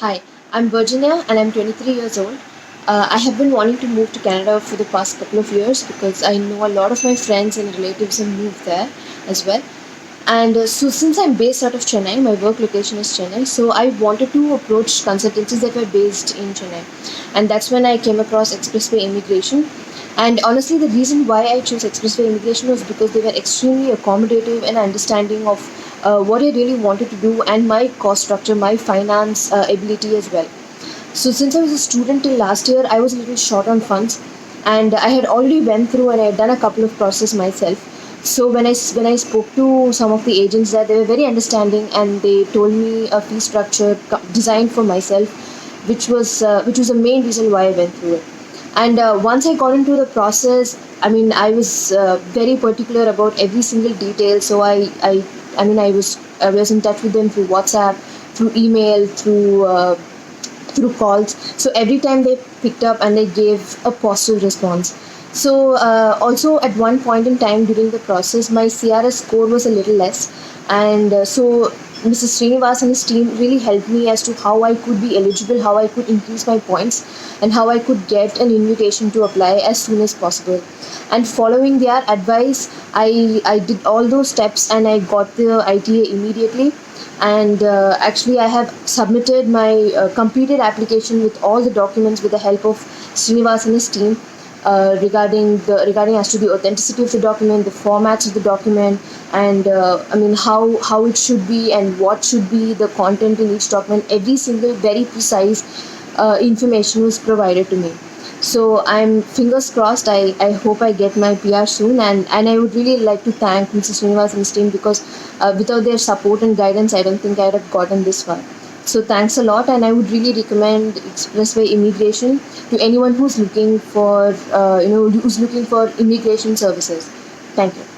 Hi, I'm Virginia and I'm 23 years old. I have been wanting to move to Canada for the past couple of years because I know a lot of my friends and relatives have moved there as well. And so, since I'm based out of Chennai, my work location is Chennai, so I wanted to approach consultancies that were based in Chennai. And that's when I came across Expressway Immigration. And honestly, the reason why I chose Expressway Immigration was because they were extremely accommodative and understanding of what I really wanted to do and my cost structure, my finance ability as well. So since I was a student till last year, I was a little short on funds, and I had already went through and I had done a couple of processes myself. So when I spoke to some of the agents there, they were very understanding and they told me a fee structure designed for myself, which was the main reason why I went through it. And once I got into the process, I mean, I was very particular about every single detail. So I was in touch with them through WhatsApp, through email, through calls. So every time they picked up and they gave a positive response. So also at one point in time during the process, my CRS score was a little less, and so Mr. Srinivas and his team really helped me as to how I could be eligible, how I could increase my points, and how I could get an invitation to apply as soon as possible. And following their advice, I did all those steps and I got the ITA immediately. And actually, I have submitted my completed application with all the documents with the help of Srinivas and his team, regarding as to the authenticity of the document, the formats of the document, and I mean how it should be and what should be the content in each document. Every single very precise information was provided to me. So I'm fingers crossed. I hope I get my PR soon, and I would really like to thank Mrs. Srinivas and his team because without their support and guidance, I don't think I'd have gotten this far. So thanks a lot, and I would really recommend Expressway Immigration to anyone who's looking for who's looking for immigration services. Thank you.